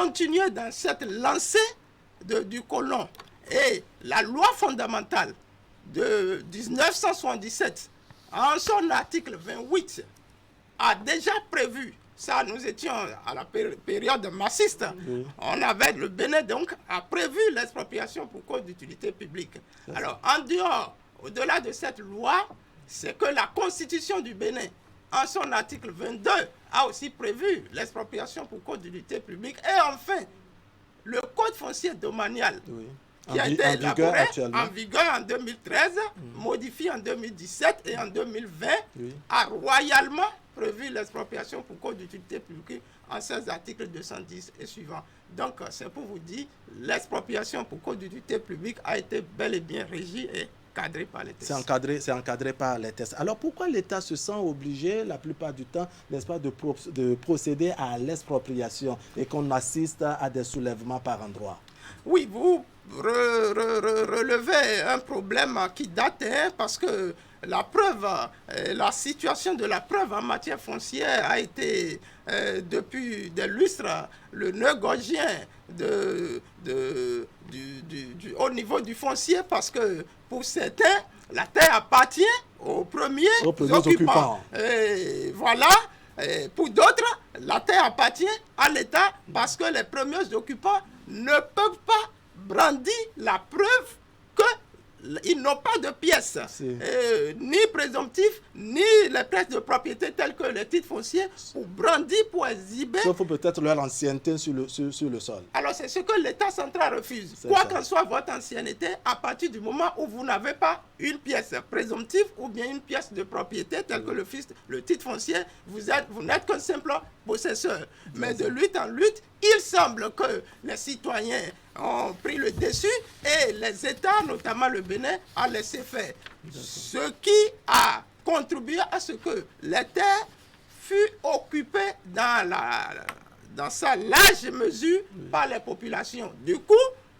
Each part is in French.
continuer dans cette lancée du colon. Et la loi fondamentale de 1977, en son article 28, a déjà prévu, ça nous étions à la période massiste, on avait le Bénin donc a prévu l'expropriation pour cause d'utilité publique. Alors en dehors, au-delà de cette loi, c'est que la constitution du Bénin, en son article 22, a aussi prévu l'expropriation pour cause d'utilité publique. Et enfin, le code foncier domanial, qui a été élaboré en vigueur en 2013, modifié en 2017 et en 2020, a royalement prévu l'expropriation pour cause d'utilité publique en 16 articles 210 et suivants. Donc, c'est pour vous dire, l'expropriation pour cause d'utilité publique a été bel et bien régie et cadré par les tests. C'est encadré par les tests. Alors, pourquoi l'État se sent obligé, la plupart du temps, n'est-ce pas, de procéder à l'expropriation et qu'on assiste à des soulèvements par endroits? Oui, vous relevez un problème qui date, parce que la preuve, la situation de la preuve en matière foncière a été, depuis des lustres, le nœud gordien au niveau du foncier, parce que pour certains, la terre appartient aux premiers occupants. Et voilà. Et pour d'autres, la terre appartient à l'État parce que les premiers occupants ne peuvent pas brandir la preuve qu'ils n'ont pas de pièces, ni présomptifs, ni les pièces de propriété telles que les titres fonciers pour brandir, pour exhiber. Sauf peut-être leur ancienneté sur le sol. Alors c'est ce que l'État central refuse. Quoi qu'en soit votre ancienneté, à partir du moment où vous n'avez pas une pièce présomptive ou bien une pièce de propriété telle que le titre foncier, vous n'êtes qu'un simple possesseur. Mais de lutte en lutte, il semble que les citoyens ont pris le dessus et les États, notamment le Bénin, ont laissé faire. Ce qui a contribué à ce que les terres fut occupée dans sa large mesure par les populations. Du coup,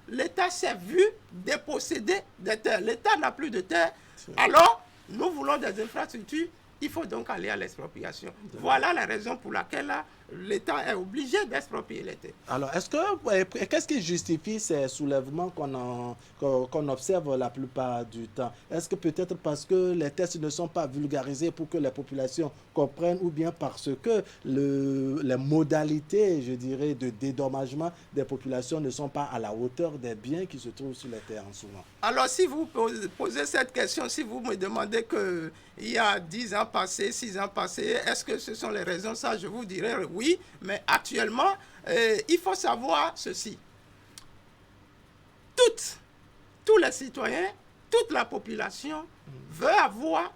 l'État s'est vu déposséder des terres. L'État n'a plus de terres. Alors, nous voulons des infrastructures. Il faut donc aller à l'expropriation. Voilà la raison pour laquelle l'État est obligé d'exproprier les terres. Alors, qu'est-ce qui justifie ces soulèvements qu'on observe la plupart du temps? Est-ce que peut-être parce que les tests ne sont pas vulgarisés pour que les populations comprennent, ou bien parce que les modalités, je dirais, de dédommagement des populations ne sont pas à la hauteur des biens qui se trouvent sur les terres en souvent? Alors, si vous posez cette question, si vous me demandez qu'il y a 10 ans passés, 6 ans passés, est-ce que ce sont les raisons? Ça, je vous dirais oui, mais actuellement, il faut savoir ceci. Tous les citoyens, toute la population veut avoir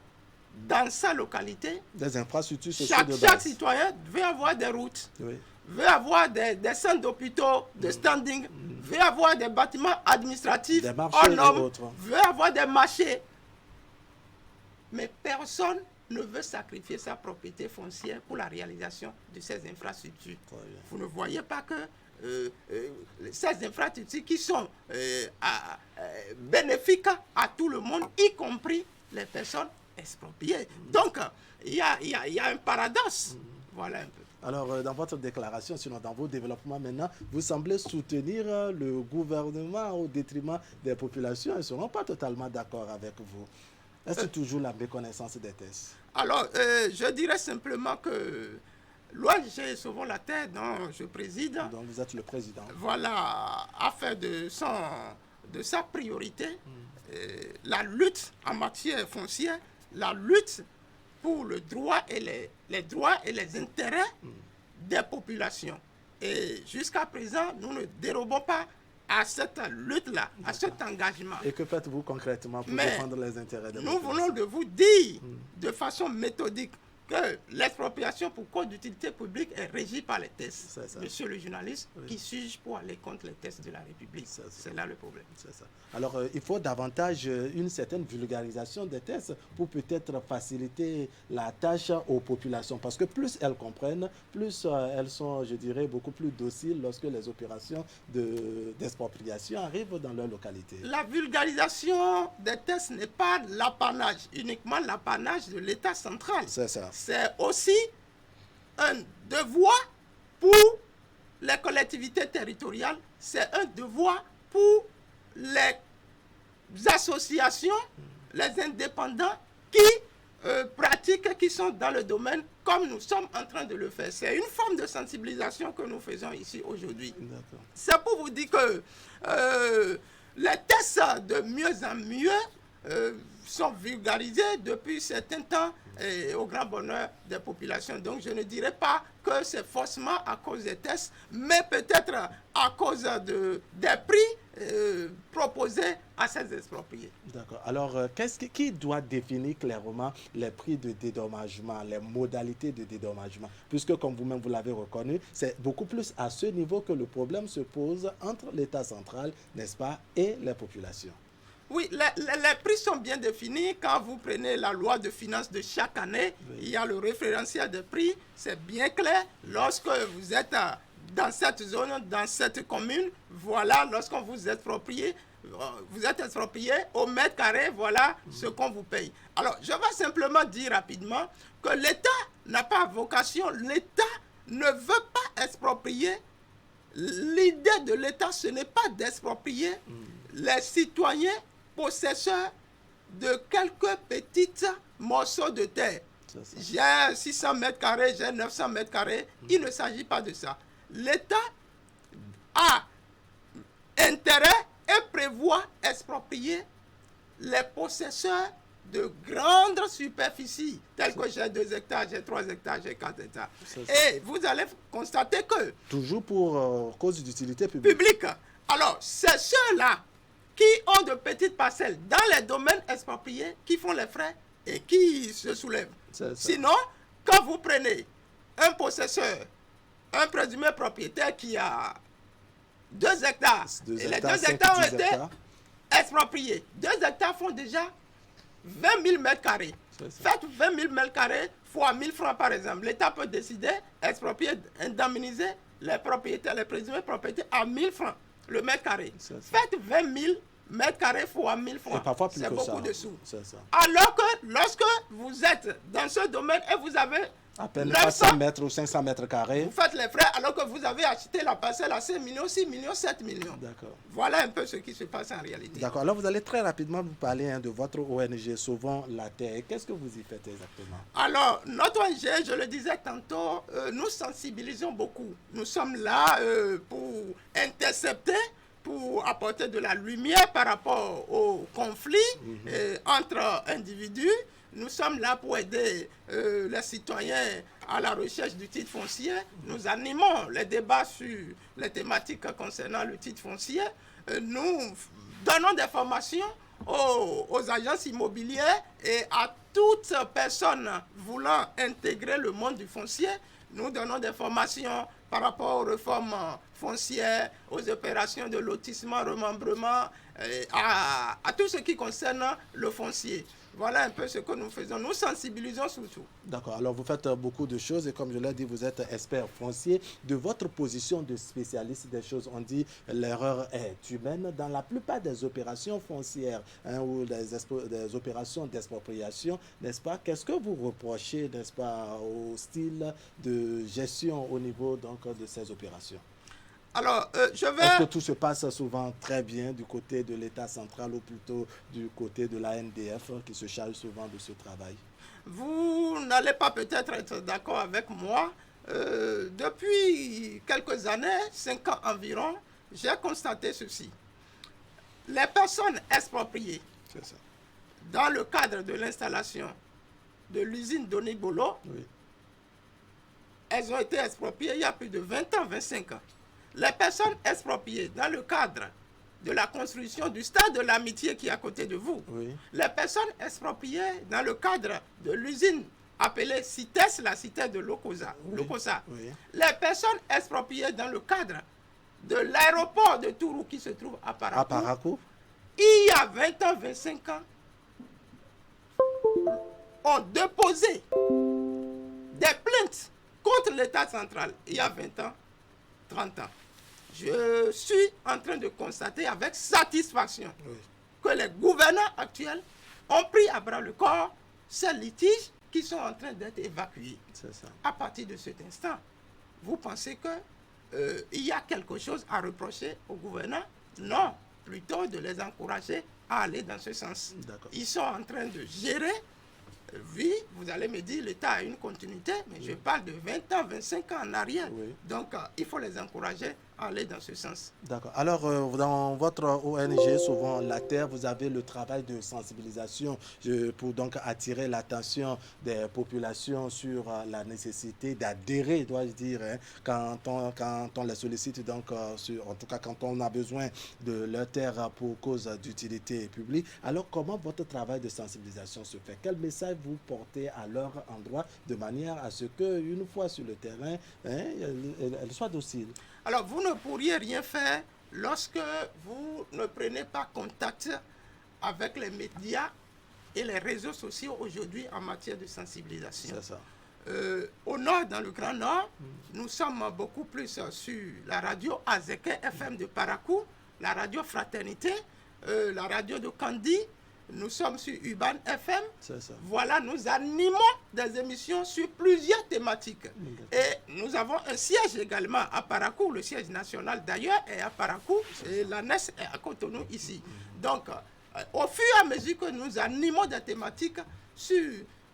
dans sa localité des infrastructures chaque citoyen veut avoir des routes, veut avoir des centres d'hôpitaux, de standing, veut avoir des bâtiments administratifs, des marchés et autres, veut avoir des marchés. Mais personne ne veut sacrifier sa propriété foncière pour la réalisation de ces infrastructures. Vous ne voyez pas que ces infrastructures qui sont bénéfiques à tout le monde, y compris les personnes expropriées. Donc, il y a un paradoxe. Voilà un peu. Alors, dans votre déclaration, sinon dans vos développements maintenant, vous semblez soutenir le gouvernement au détriment des populations. Ils ne seront pas totalement d'accord avec vous. Est-ce toujours la méconnaissance des tests? Alors, je dirais simplement que l'ONG Sauvons la Terre, dont je préside, donc vous êtes le président, voilà, a fait de sa priorité la lutte en matière foncière, la lutte pour le droit et les droits et les intérêts des populations. Et jusqu'à présent, nous ne dérobons pas à cette lutte-là, à cet engagement. Et que faites-vous concrètement pour défendre les intérêts des populations? Nous voulons de vous dire de façon méthodique que l'expropriation pour cause d'utilité publique est régie par les tests. Monsieur le journaliste, qui suis-je pour aller contre les tests de la République? C'est là le problème. C'est ça. Alors, il faut davantage une certaine vulgarisation des tests pour peut-être faciliter la tâche aux populations. Parce que plus elles comprennent, plus elles sont, je dirais, beaucoup plus dociles lorsque les opérations d'expropriation arrivent dans leur localité. La vulgarisation des tests n'est pas l'apanage, uniquement l'apanage de l'État central. C'est ça. C'est aussi un devoir pour les collectivités territoriales, c'est un devoir pour les associations, les indépendants qui pratiques qui sont dans le domaine comme nous sommes en train de le faire. C'est une forme de sensibilisation que nous faisons ici aujourd'hui. C'est pour vous dire que les tests de mieux en mieux sont vulgarisés depuis certains temps et au grand bonheur des populations. Donc je ne dirais pas que c'est forcément à cause des tests, mais peut-être à cause des prix proposés à ces expropriés. D'accord. Alors, qui doit définir clairement les prix de dédommagement, les modalités de dédommagement? Puisque, comme vous-même vous l'avez reconnu, c'est beaucoup plus à ce niveau que le problème se pose entre l'État central, n'est-ce pas, et les populations. Oui, les prix sont bien définis. Quand vous prenez la loi de finances de chaque année, il y a le référentiel des prix. C'est bien clair. Lorsque vous êtes dans cette zone, dans cette commune, voilà, lorsqu'on vous exproprié au mètre carré, voilà ce qu'on vous paye. Alors, je vais simplement dire rapidement que l'État n'a pas vocation, l'État ne veut pas exproprier. L'idée de l'État, ce n'est pas d'exproprier les citoyens possesseurs de quelques petits morceaux de terre. J'ai 600 mètres carrés, j'ai 900 mètres carrés. Il ne s'agit pas de ça. L'État a intérêt et prévoit exproprier les possesseurs de grandes superficies, telles que j'ai 2 hectares, j'ai 3 hectares, j'ai 4 hectares. Et vous allez constater que... Toujours pour cause d'utilité publique. Alors, c'est ceux-là qui ont de petites parcelles dans les domaines expropriés qui font les frais et qui se soulèvent. Sinon, quand vous prenez un possesseur, un présumé propriétaire qui a 2 hectares, et les 2 hectares ont été expropriés. 2 hectares font déjà 20 000 mètres carrés. Faites 20 000 mètres carrés fois 1000 francs par exemple. L'État peut décider d'exproprier, indemniser les propriétaires, les présumés propriétaires à 1000 francs le mètre carré. Faites 20 000 mètres carrés fois 1000 francs. C'est beaucoup de sous. Alors que lorsque vous êtes dans ce domaine et vous avez à peine 300 mètres ou 500 mètres carrés, vous faites les frais alors que vous avez acheté la parcelle à 5 millions, 6 millions, 7 millions. D'accord. Voilà un peu ce qui se passe en réalité. D'accord. Alors vous allez très rapidement vous parler de votre ONG Sauvons la Terre. Qu'est-ce que vous y faites exactement? Alors, notre ONG, je le disais tantôt, nous sensibilisons beaucoup. Nous sommes là pour intercepter, pour apporter de la lumière par rapport au conflit entre individus. Nous sommes là pour aider les citoyens à la recherche du titre foncier. Nous animons les débats sur les thématiques concernant le titre foncier. Nous donnons des formations aux agences immobilières et à toute personne voulant intégrer le monde du foncier. Nous donnons des formations par rapport aux réformes foncières, aux opérations de lotissement, remembrement, à tout ce qui concerne le foncier. Voilà un peu ce que nous faisons. Nous sensibilisons surtout. D'accord. Alors, vous faites beaucoup de choses et comme je l'ai dit, vous êtes expert foncier. De votre position de spécialiste des choses, on dit l'erreur est humaine. Dans la plupart des opérations foncières ou des opérations d'expropriation, n'est-ce pas? Qu'est-ce que vous reprochez, n'est-ce pas, au style de gestion au niveau donc, de ces opérations? Alors, Est-ce que tout se passe souvent très bien du côté de l'État central ou plutôt du côté de la NDF qui se charge souvent de ce travail? Vous n'allez pas peut-être être d'accord avec moi. Depuis quelques années, 5 ans environ, j'ai constaté ceci. Les personnes expropriées dans le cadre de l'installation de l'usine d'Onibolo, elles ont été expropriées il y a plus de 20 ans, 25 ans. Les personnes expropriées dans le cadre de la construction du stade de l'Amitié qui est à côté de vous, les personnes expropriées dans le cadre de l'usine appelée CITES, la cité de Lokosa, les personnes expropriées dans le cadre de l'aéroport de Tourou qui se trouve à Parakou, il y a 20 ans, 25 ans, ont déposé des plaintes contre l'État central il y a 20 ans, 30 ans. Je suis en train de constater avec satisfaction que les gouvernants actuels ont pris à bras le corps ces litiges qui sont en train d'être évacués. À partir de cet instant, vous pensez que il y a quelque chose à reprocher au gouverneur? Non, plutôt de les encourager à aller dans ce sens. Ils sont en train de gérer. Oui, vous allez me dire, l'État a une continuité, mais je parle de 20 ans, 25 ans en arrière. Donc, il faut les encourager à aller dans ce sens. D'accord. Alors, dans votre ONG, souvent la Terre, vous avez le travail de sensibilisation pour donc attirer l'attention des populations sur la nécessité d'adhérer, dois-je dire, hein, quand on les sollicite, donc, en tout cas quand on a besoin de leur terre pour cause d'utilité publique. Alors, comment votre travail de sensibilisation se fait? Quel message vous portez à leur endroit de manière à ce qu'une fois sur le terrain, hein, elles soient dociles? Alors, vous ne pourriez rien faire lorsque vous ne prenez pas contact avec les médias et les réseaux sociaux aujourd'hui en matière de sensibilisation. C'est ça. Au nord, dans le Grand Nord, nous sommes beaucoup plus sur la radio Azeke FM de Parakou, la radio Fraternité, la radio de Kandi. Nous sommes sur Urban FM. Voilà, nous animons des émissions sur plusieurs thématiques. Et nous avons un siège également à Parakou. Le siège national d'ailleurs est à Parakou. Et l'ANES est à Cotonou ici. Donc, au fur et à mesure que nous animons des thématiques sur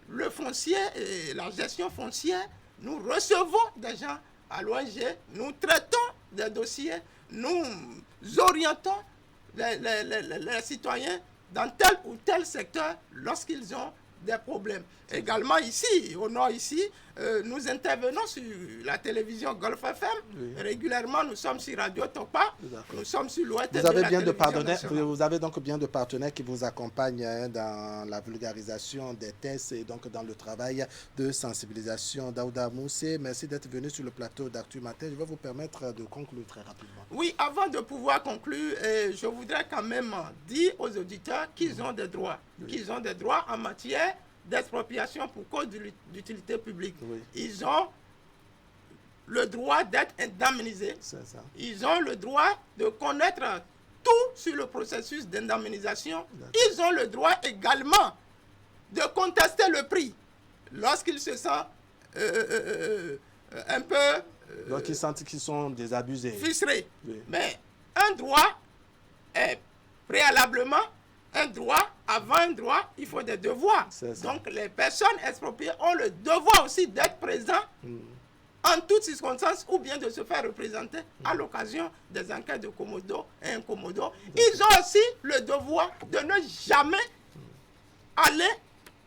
le foncier et la gestion foncière, nous recevons des gens à l'ONG, nous traitons des dossiers, nous orientons les citoyens dans tel ou tel secteur lorsqu'ils ont des problèmes. Également ici, au nord ici, nous intervenons sur la télévision Golf FM. Régulièrement, nous sommes sur Radio Topa. Nous sommes sur l'Ouest de la télévision nationale. Vous avez donc bien de partenaires qui vous accompagnent dans la vulgarisation des tests et donc dans le travail de sensibilisation. Daouda Moussé, merci d'être venu sur le plateau d'Actu Matin. Je vais vous permettre de conclure très rapidement. Oui, avant de pouvoir conclure, je voudrais quand même dire aux auditeurs qu'ils ont des droits. Qu'ils ont des droits en matière d'expropriation pour cause d'utilité publique. Ils ont le droit d'être indemnisés. Ils ont le droit de connaître tout sur le processus d'indemnisation. Ils ont le droit également de contester le prix lorsqu'ils se sentent un peu... lorsqu'ils sentent qu'ils sont désabusés. Frustrés. Mais un droit est préalablement un droit. Avant un droit, il faut des devoirs. Donc les personnes expropriées ont le devoir aussi d'être présentes en toutes circonstances ou bien de se faire représenter à l'occasion des enquêtes de commodo et incommodo. Ils ont aussi le devoir de ne jamais aller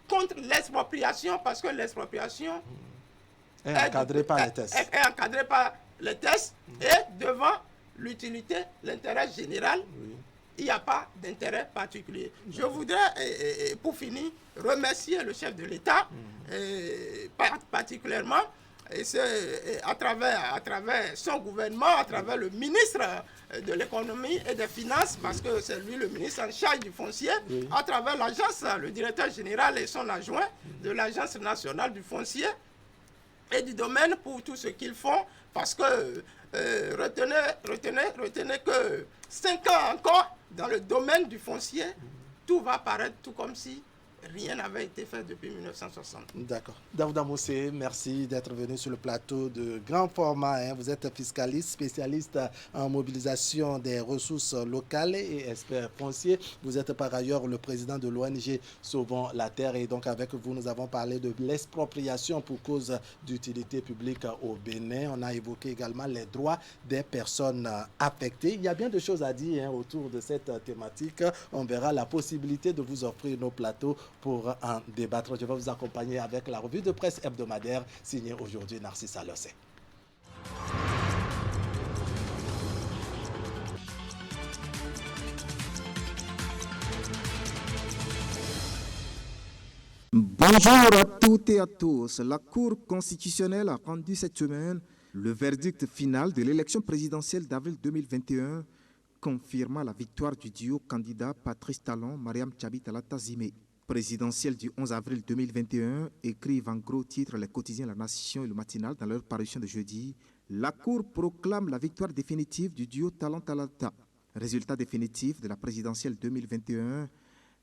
contre l'expropriation parce que l'expropriation est encadrée par les tests. Est encadrée par les tests et devant l'utilité, l'intérêt général, il n'y a pas d'intérêt particulier. Je voudrais, pour finir, remercier le chef de l'État, particulièrement, à travers son gouvernement, à travers le ministre de l'économie et des finances, parce que c'est lui le ministre en charge du foncier, à travers l'agence, le directeur général et son adjoint de l'Agence nationale du foncier et du domaine pour tout ce qu'ils font, parce que retenez que 5 ans encore dans le domaine du foncier, tout va paraître tout comme si rien n'avait été fait depuis 1960. D'accord. Daouda Moussé, merci d'être venu sur le plateau de grand format. Vous êtes fiscaliste, spécialiste en mobilisation des ressources locales et expert foncier. Vous êtes par ailleurs le président de l'ONG Sauvons la Terre. Et donc avec vous, nous avons parlé de l'expropriation pour cause d'utilité publique au Bénin. On a évoqué également les droits des personnes affectées. Il y a bien de choses à dire autour de cette thématique. On verra la possibilité de vous offrir nos plateaux pour en débattre. Je vais vous accompagner avec la revue de presse hebdomadaire signée aujourd'hui Narcisse Alossé. Bonjour à toutes et à tous. La Cour constitutionnelle a rendu cette semaine le verdict final de l'élection présidentielle d'avril 2021, confirmant la victoire du duo candidat Patrice Talon, Mariam Tchabi Talata Zimé. Présidentielle du 11 avril 2021, écrivent en gros titre les quotidiens La Nation et le Matinal dans leur parution de jeudi. La Cour proclame la victoire définitive du duo Talon-Talata. Résultat définitif de la présidentielle 2021.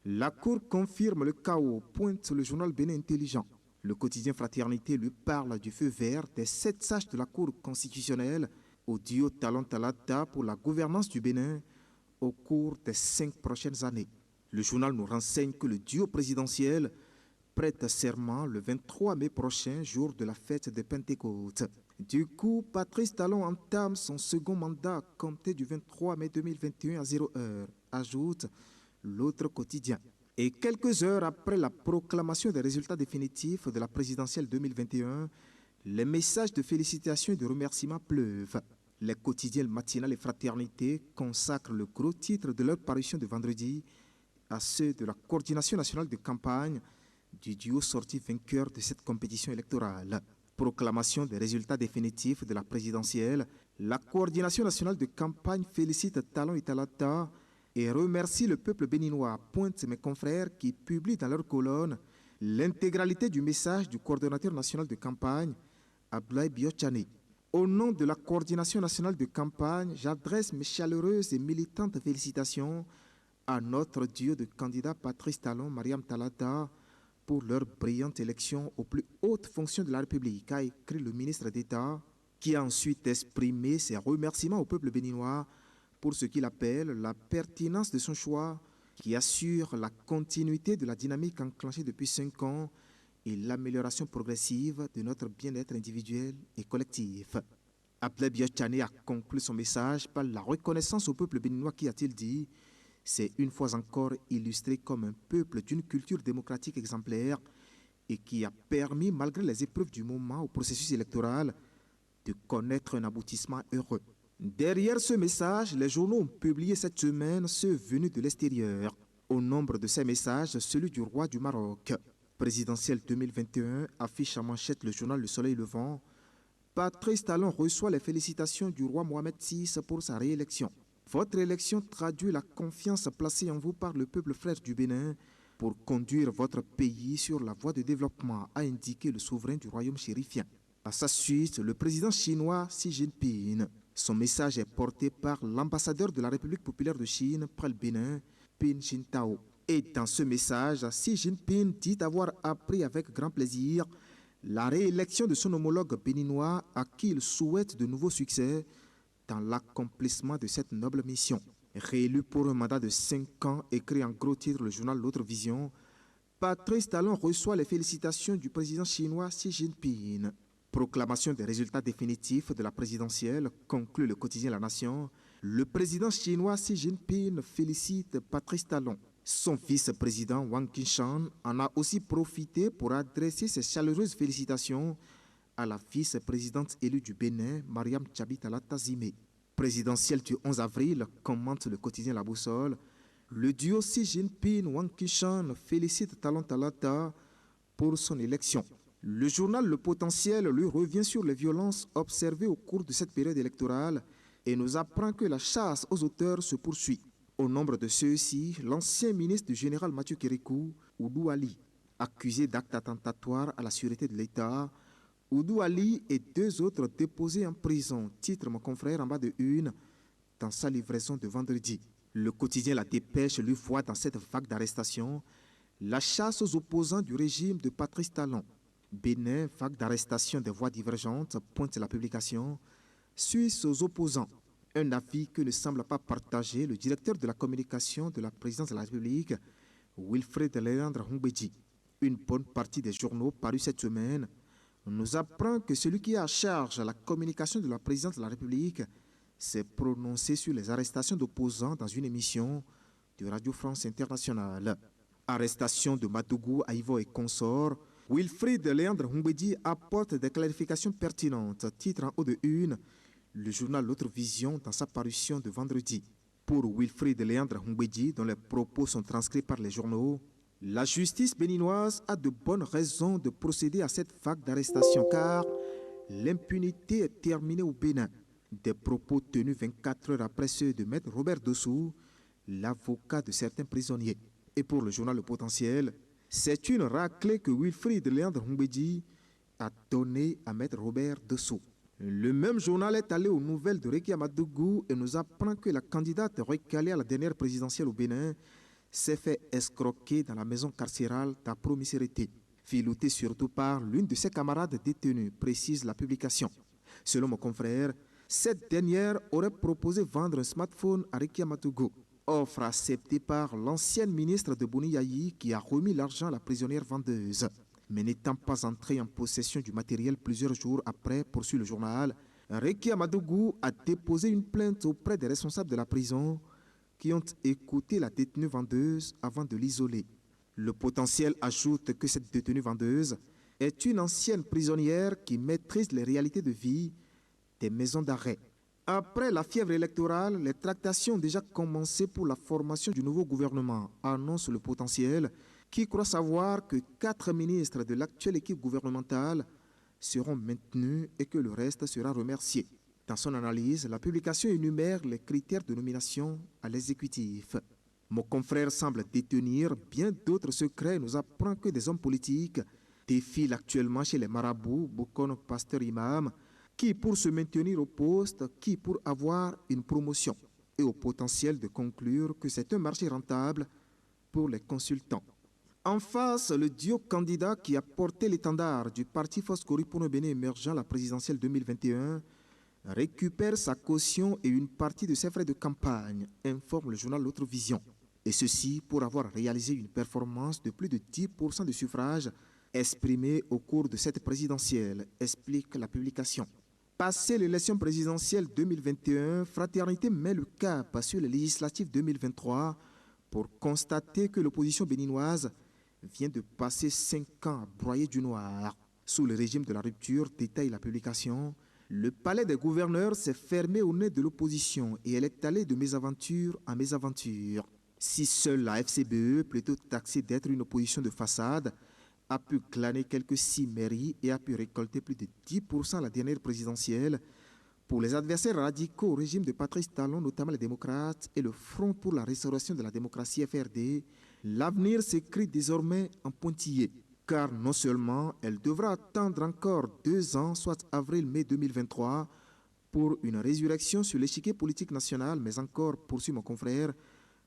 La Cour confirme le chaos, pointe le journal Bénin Intelligent. Le quotidien Fraternité lui parle du feu vert des 7 sages de la Cour constitutionnelle au duo Talon Talata pour la gouvernance du Bénin au cours des 5 prochaines années. Le journal nous renseigne que le duo présidentiel prête serment le 23 mai prochain, jour de la fête de Pentecôte. Du coup, Patrice Talon entame son second mandat à compter du 23 mai 2021 à 0 heure, ajoute l'autre quotidien. Et quelques heures après la proclamation des résultats définitifs de la présidentielle 2021, les messages de félicitations et de remerciements pleuvent. Les quotidiens matinales et fraternités consacrent le gros titre de leur parution de vendredi à ceux de la coordination nationale de campagne du duo sorti vainqueur de cette compétition électorale. Proclamation des résultats définitifs de la présidentielle, la coordination nationale de campagne félicite Talon et Talata et remercie le peuple béninois, pointe mes confrères qui publient dans leur colonne l'intégralité du message du coordonnateur national de campagne, Abdoulaye Biochane. Au nom de la coordination nationale de campagne, j'adresse mes chaleureuses et militantes félicitations à notre duo de candidats Patrice Talon, Mariam Talata, pour leur brillante élection aux plus hautes fonctions de la République, a écrit le ministre d'État, qui a ensuite exprimé ses remerciements au peuple béninois pour ce qu'il appelle la pertinence de son choix, qui assure la continuité de la dynamique enclenchée depuis 5 ans et l'amélioration progressive de notre bien-être individuel et collectif. Abdoulaye Biochane a conclu son message par la reconnaissance au peuple béninois qui, a-t-il dit, s'est une fois encore illustré comme un peuple d'une culture démocratique exemplaire et qui a permis, malgré les épreuves du moment au processus électoral, de connaître un aboutissement heureux. Derrière ce message, les journaux ont publié cette semaine ceux venus de l'extérieur. Au nombre de ces messages, celui du roi du Maroc. Présidentielle 2021 affiche en manchette le journal Le Soleil Levant. Patrice Talon reçoit les félicitations du roi Mohamed VI pour sa réélection. Votre élection traduit la confiance placée en vous par le peuple frère du Bénin pour conduire votre pays sur la voie de développement, a indiqué le souverain du royaume chérifien. À sa suite, le président chinois Xi Jinping. Son message est porté par l'ambassadeur de la République populaire de Chine près le Bénin, Pin Chintao. Et dans ce message, Xi Jinping dit avoir appris avec grand plaisir la réélection de son homologue béninois à qui il souhaite de nouveaux succès dans l'accomplissement de cette noble mission. Réélu pour un mandat de 5 ans, écrit en gros titre le journal L'Autre Vision, Patrice Talon reçoit les félicitations du président chinois Xi Jinping. Proclamation des résultats définitifs de la présidentielle, conclut le quotidien La Nation. Le président chinois Xi Jinping félicite Patrice Talon. Son vice-président Wang Qingshan en a aussi profité pour adresser ses chaleureuses félicitations à la vice-présidente élue du Bénin, Mariam Tchabi Talata Zime. Présidentielle du 11 avril, commente le quotidien La Boussole, le duo Xi Jinping-Wang Qingshan félicite Talon Talata pour son élection. Le journal Le Potentiel lui revient sur les violences observées au cours de cette période électorale et nous apprend que la chasse aux auteurs se poursuit. Au nombre de ceux-ci, l'ancien ministre du général Mathieu Kérékou, Oudou Ali, accusé d'actes attentatoires à la sûreté de l'État. Oudou Ali et 2 autres déposés en prison, titre mon confrère en bas de une, dans sa livraison de vendredi. Le quotidien La Dépêche lui voit dans cette vague d'arrestations la chasse aux opposants du régime de Patrice Talon. Bénin, vague d'arrestation des voix divergentes, pointe la publication. Suisse aux opposants. Un avis que ne semble pas partager le directeur de la communication de la présidence de la République, Wilfrid Léandre Humbedji. Une bonne partie des journaux parus cette semaine nous apprend que celui qui a à charge la communication de la présidence de la République s'est prononcé sur les arrestations d'opposants dans une émission de Radio France Internationale. Arrestation de Madougou, Aïvo et consorts. Wilfrid Léandre Humbedji apporte des clarifications pertinentes. Titre en haut de une, le journal L'Autre Vision dans sa parution de vendredi. Pour Wilfrid Léandre Humbedji, dont les propos sont transcrits par les journaux, la justice béninoise a de bonnes raisons de procéder à cette vague d'arrestation car l'impunité est terminée au Bénin. Des propos tenus 24 heures après ceux de Maître Robert Dossou, l'avocat de certains prisonniers. Et pour le journal Le Potentiel, c'est une raclée que Wilfrid Léandre Humbedji a donnée à Maître Robert Dossou. Le même journal est allé aux nouvelles de Rekia Madougou et nous apprend que la candidate recalée à la dernière présidentielle au Bénin s'est fait escroquer dans la maison carcérale d'Apro-Misérité, filoutée surtout par l'une de ses camarades détenues, précise la publication. Selon mon confrère, Cette dernière aurait proposé vendre un smartphone à Rekia Matogo. Offre acceptée par l'ancienne ministre de Boniayi qui a remis l'argent à la prisonnière vendeuse. Mais n'étant pas entrée en possession du matériel plusieurs jours après, poursuit le journal, Rekia Madougou a déposé une plainte auprès des responsables de la prison qui ont écouté la détenue vendeuse avant de l'isoler. Le potentiel ajoute que cette détenue vendeuse est une ancienne prisonnière qui maîtrise les réalités de vie des maisons d'arrêt. Après la fièvre électorale, les tractations ont déjà commencé pour la formation du nouveau gouvernement, annonce le potentiel, qui croit savoir que 4 ministres de l'actuelle équipe gouvernementale seront maintenus et que le reste sera remercié. Dans son analyse, la publication énumère les critères de nomination à l'exécutif. Mon confrère semble détenir bien d'autres secrets et nous apprend que des hommes politiques défilent actuellement chez les marabouts, Boukono, pasteur, imam, qui pour se maintenir au poste, qui pour avoir une promotion, et au potentiel de conclure que c'est un marché rentable pour les consultants. En face, le duo candidat qui a porté l'étendard du parti Foscori Pono Béné émergent à la présidentielle 2021 récupère sa caution et une partie de ses frais de campagne, informe le journal L'Autre Vision. Et ceci pour avoir réalisé une performance de plus de 10% de suffrages exprimés au cours de cette présidentielle, explique la publication. Passé l'élection présidentielle 2021, Fraternité met le cap sur les législatives 2023 pour constater que l'opposition béninoise vient de passer 5 ans à broyer du noir. Sous le régime de la rupture, détaille la publication, le palais des gouverneurs s'est fermé au nez de l'opposition et elle est allée de mésaventure en mésaventure. Si seule la FCBE, plutôt taxée d'être une opposition de façade, a pu glaner quelques 6 mairies et a pu récolter plus de 10% à la dernière présidentielle, pour les adversaires radicaux au régime de Patrice Talon, notamment les démocrates, et le Front pour la restauration de la démocratie FRD, l'avenir s'écrit désormais en pointillé. Car non seulement elle devra attendre encore 2 ans, soit avril-mai 2023, pour une résurrection sur l'échiquier politique national, mais encore, poursuit mon confrère,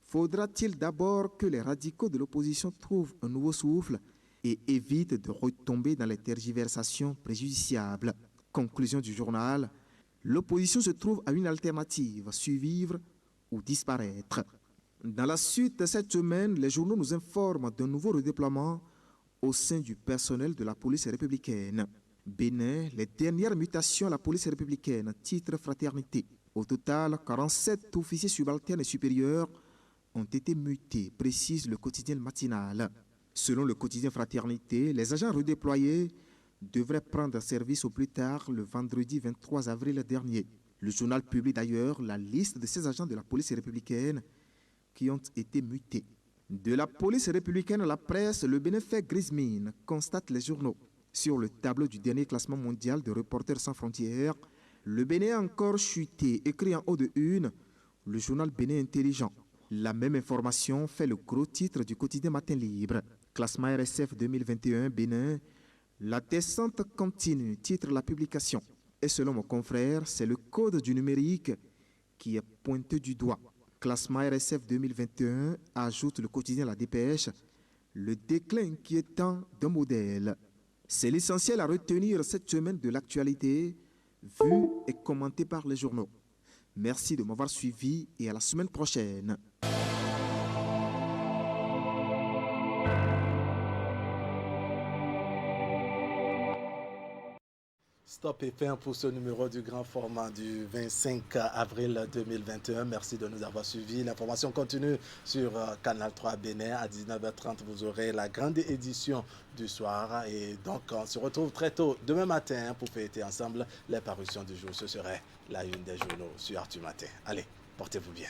faudra-t-il d'abord que les radicaux de l'opposition trouvent un nouveau souffle et évitent de retomber dans les tergiversations préjudiciables. Conclusion du journal, l'opposition se trouve à une alternative, survivre ou disparaître. Dans la suite de cette semaine, les journaux nous informent d'un nouveau redéploiement au sein du personnel de la police républicaine. Bénin, les dernières mutations à la police républicaine, titre Fraternité. Au total, 47 officiers subalternes et supérieurs ont été mutés, précise le quotidien matinal. Selon le quotidien Fraternité, les agents redéployés devraient prendre service au plus tard le vendredi 23 avril dernier. Le journal publie d'ailleurs la liste de ces agents de la police républicaine qui ont été mutés. De la police républicaine à la presse, le Bénin fait grise mine, constatent les journaux. Sur le tableau du dernier classement mondial de Reporters sans frontières, le Bénin a encore chuté, écrit en haut de une, le journal Bénin Intelligent. La même information fait le gros titre du quotidien Matin Libre. Classement RSF 2021 Bénin, la descente continue, titre la publication. Et selon mon confrère, c'est le code du numérique qui est pointé du doigt. Classement RSF 2021, ajoute le quotidien La Dépêche, le déclin inquiétant d'un modèle. C'est l'essentiel à retenir cette semaine de l'actualité, vue et commentée par les journaux. Merci de m'avoir suivi et à la semaine prochaine. Stop et fin pour ce numéro du grand format du 25 avril 2021. Merci de nous avoir suivis. L'information continue sur Canal 3 Bénin. À 19h30, vous aurez la grande édition du soir. Et donc, on se retrouve très tôt demain matin pour fêter ensemble les parutions du jour. Ce serait la une des journaux sur Artu Matin. Allez, portez-vous bien.